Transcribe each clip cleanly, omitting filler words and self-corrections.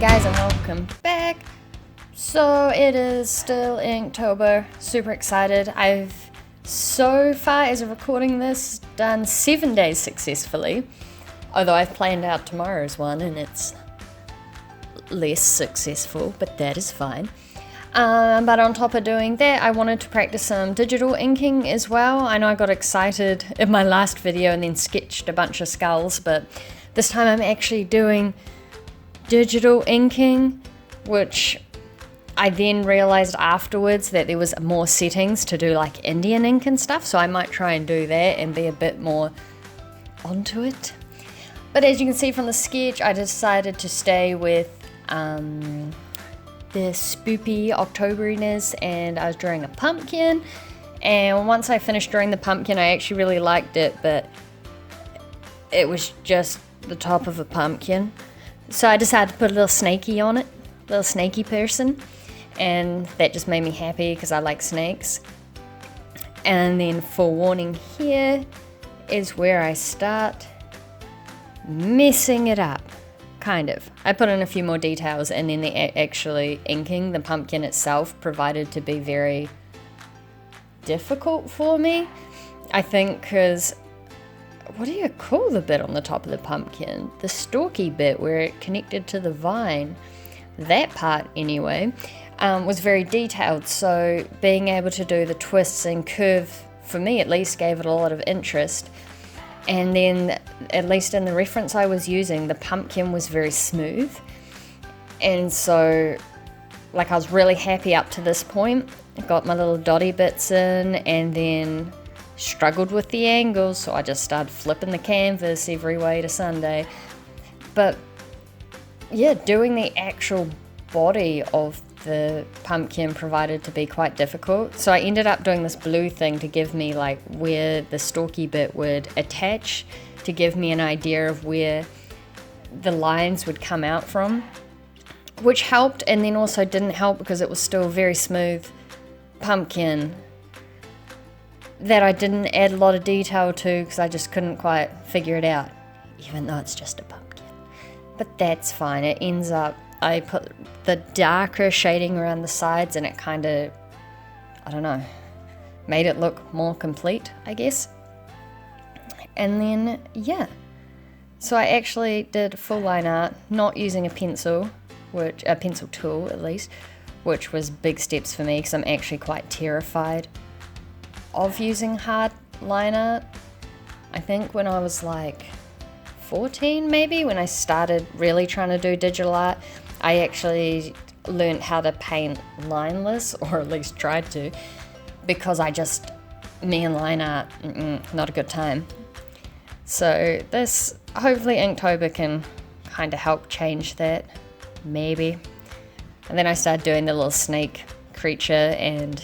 guys and welcome back. So it is still Inktober, super excited. I've so far as of recording this done 7 days successfully, although I've planned out tomorrow's one and it's less successful, but that is fine. But on top of doing that, I wanted to practice some digital inking as well. I know I got excited in my last video and then sketched a bunch of skulls, but this time I'm actually doing digital inking, which I then realized afterwards that there was more settings to do like Indian ink and stuff, so I might try and do that and be a bit more onto it. But as you can see from the sketch, I decided to stay with the spoopy Octoberiness, and I was drawing a pumpkin, and once I finished drawing the pumpkin I actually really liked it, but it was just the top of a pumpkin. So I decided to put a little snaky on it, little snaky person, and that just made me happy because I like snakes. And then forewarning, here is where I start messing it up, kind of. I put in a few more details, and then the actually inking the pumpkin itself proved to be very difficult for me, I think, because what do you call the bit on the top of the pumpkin? The stalky bit where it connected to the vine. That part, anyway, was very detailed, so being able to do the twists and curve, for me at least, gave it a lot of interest. And then, at least in the reference I was using, the pumpkin was very smooth. And so, like, I was really happy up to this point. I got my little dotty bits in, and then struggled with the angles, so I just started flipping the canvas every way to Sunday. But yeah, doing the actual body of the pumpkin proved to be quite difficult, so I ended up doing this blue thing to give me like where the stalky bit would attach, to give me an idea of where the lines would come out from, which helped, and then also didn't help because it was still a very smooth pumpkin that I didn't add a lot of detail to because I just couldn't quite figure it out, even though it's just a pumpkin. But that's fine. It ends up, I put the darker shading around the sides and it kind of, I don't know, made it look more complete, I guess. And then, yeah. So I actually did full line art, not using a pencil tool at least, which was big steps for me because I'm actually quite terrified of using hard line art. I think when I was like 14 maybe, when I started really trying to do digital art, I actually learned how to paint lineless, or at least tried to, because me and line art, not a good time. So this, hopefully Inktober can kind of help change that, maybe. And then I started doing the little snake creature, and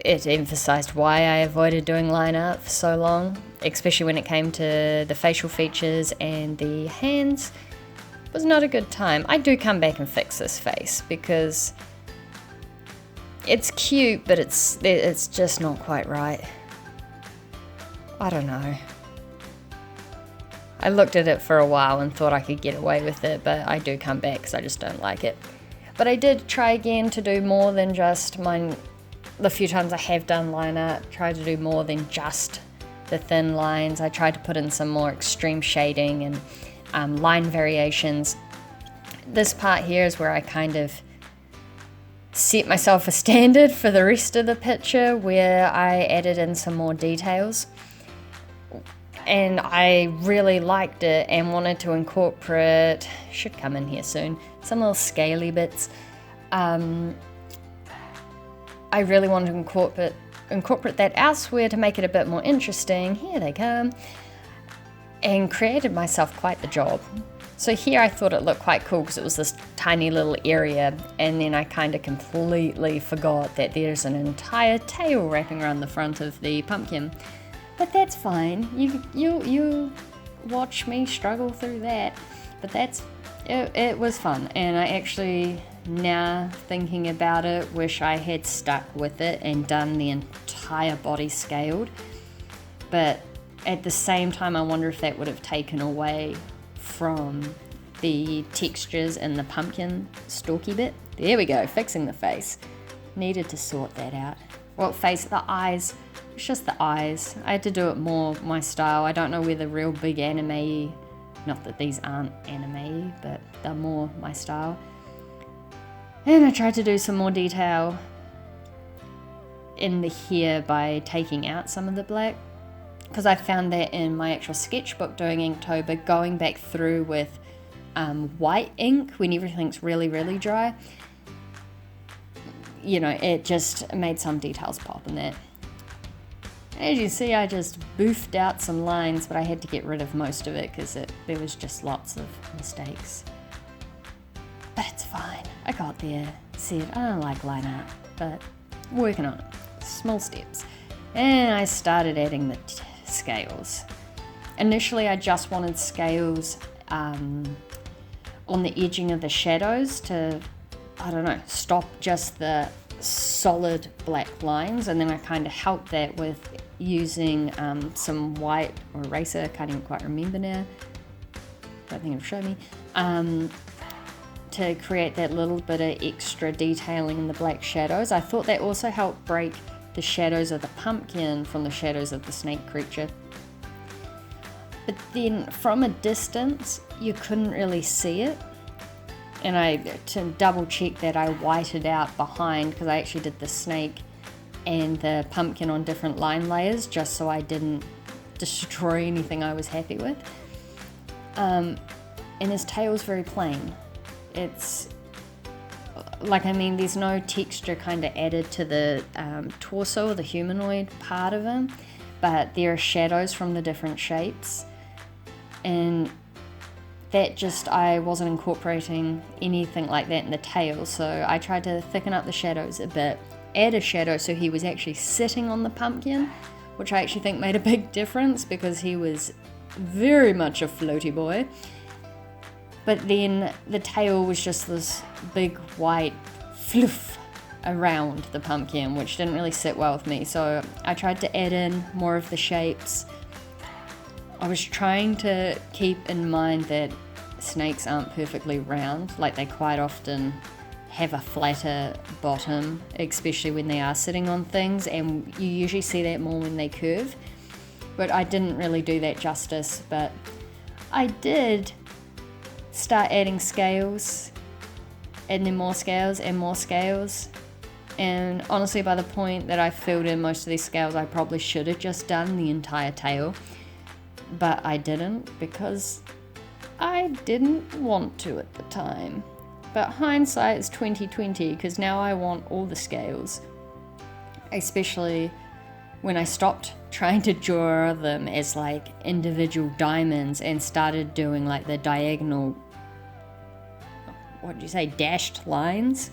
it emphasized why I avoided doing line art for so long, especially when it came to the facial features and the hands. It was not a good time. I do come back and fix this face because it's cute, but it's just not quite right. I don't know. I looked at it for a while and thought I could get away with it, but I do come back because I just don't like it. But I did try again to do more than just mine. The few times I have done line art, tried to do more than just the thin lines. I tried to put in some more extreme shading and line variations. This part here is where I kind of set myself a standard for the rest of the picture, where I added in some more details. And I really liked it and wanted to incorporate, should come in here soon, some little scaly bits. I really wanted to incorporate that elsewhere to make it a bit more interesting. Here they come. And created myself quite the job. So here I thought it looked quite cool because it was this tiny little area, and then I kind of completely forgot that there's an entire tail wrapping around the front of the pumpkin. But that's fine. You watch me struggle through that. But it was fun, and I actually, now thinking about it, wish I had stuck with it and done the entire body scaled. But at the same time, I wonder if that would have taken away from the textures in the pumpkin stalky bit. There we go, fixing the face. Needed to sort that out. Well, face, the eyes, it's just the eyes. I had to do it more my style. I don't know whether real big anime, not that these aren't anime, but they're more my style. And I tried to do some more detail in the hair by taking out some of the black, because I found that in my actual sketchbook doing Inktober, going back through with white ink when everything's really dry, you know, it just made some details pop in that. As you see, I just boofed out some lines, but I had to get rid of most of it because there was just lots of mistakes. But it's fine, I got there. Said I don't like line art, but working on it, small steps. And I started adding the scales. Initially I just wanted scales on the edging of the shadows to, I don't know, stop just the solid black lines, and then I kind of helped that with using some white or eraser, I can't even quite remember now, don't think it'll show me, to create that little bit of extra detailing in the black shadows. I thought that also helped break the shadows of the pumpkin from the shadows of the snake creature. But then from a distance, you couldn't really see it. And to double check that, I whited out behind, because I actually did the snake and the pumpkin on different line layers just so I didn't destroy anything I was happy with. And his tail's very plain. It's like, I mean, there's no texture kind of added to the torso or the humanoid part of him, but there are shadows from the different shapes, and that just, I wasn't incorporating anything like that in the tail, so I tried to thicken up the shadows a bit, add a shadow so he was actually sitting on the pumpkin, which I actually think made a big difference because he was very much a floaty boy. But then the tail was just this big white fluff around the pumpkin, which didn't really sit well with me, so I tried to add in more of the shapes. I was trying to keep in mind that snakes aren't perfectly round, like they quite often have a flatter bottom, especially when they are sitting on things, and you usually see that more when they curve. But I didn't really do that justice, but I did start adding scales, and then more scales and more scales. And honestly, by the point that I filled in most of these scales, I probably should have just done the entire tail. But I didn't, because I didn't want to at the time. But hindsight is 2020, because now I want all the scales. Especially when I stopped trying to draw them as like individual diamonds and started doing like the diagonal, dashed lines.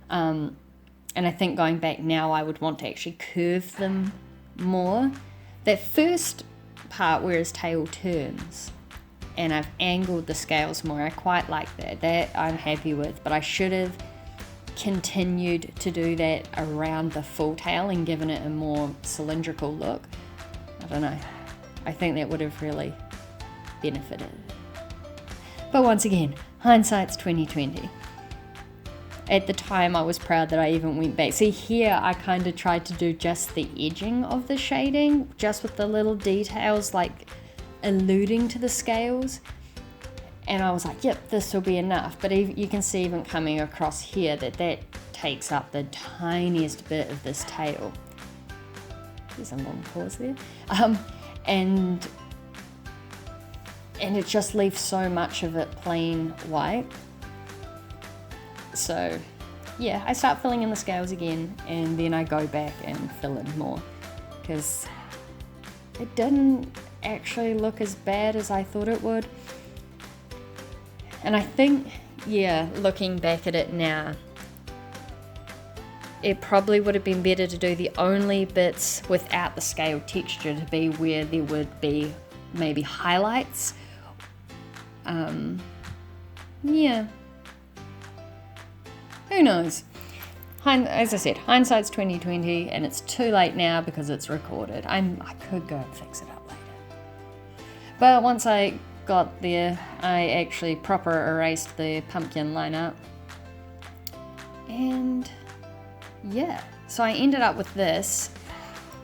And I think going back now, I would want to actually curve them more. That first part where his tail turns and I've angled the scales more, I quite like that I'm happy with, but I should have continued to do that around the full tail and given it a more cylindrical look. I don't know, I think that would have really benefited. But once again, hindsight's 2020. At the time I was proud that I even went back. See, here I kind of tried to do just the edging of the shading, just with the little details like alluding to the scales. And I was like, yep, this will be enough. But you can see even coming across here that takes up the tiniest bit of this tail. There's a long pause there. And it just leaves so much of it plain white. So yeah, I start filling in the scales again, and then I go back and fill in more, because it didn't actually look as bad as I thought it would. And I think, yeah, looking back at it now, it probably would have been better to do the only bits without the scale texture to be where there would be maybe highlights. Yeah. Who knows? As I said, hindsight's 2020, and it's too late now because it's recorded. I could go and fix it up later. But once I got there, I actually proper erased the pumpkin lineup. And yeah, so I ended up with this,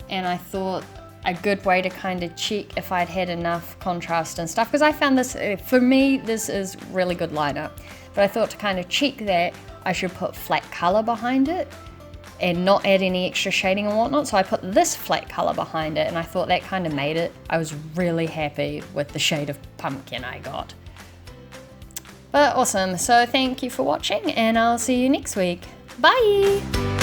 and I thought a good way to kind of check if I'd had enough contrast and stuff, because I found this, for me, this is really good lineup. But I thought to kind of check that, I should put flat color behind it and not add any extra shading and whatnot. So I put this flat color behind it, and I thought that kind of made it. I was really happy with the shade of pumpkin I got. But awesome, so thank you for watching, and I'll see you next week. Bye!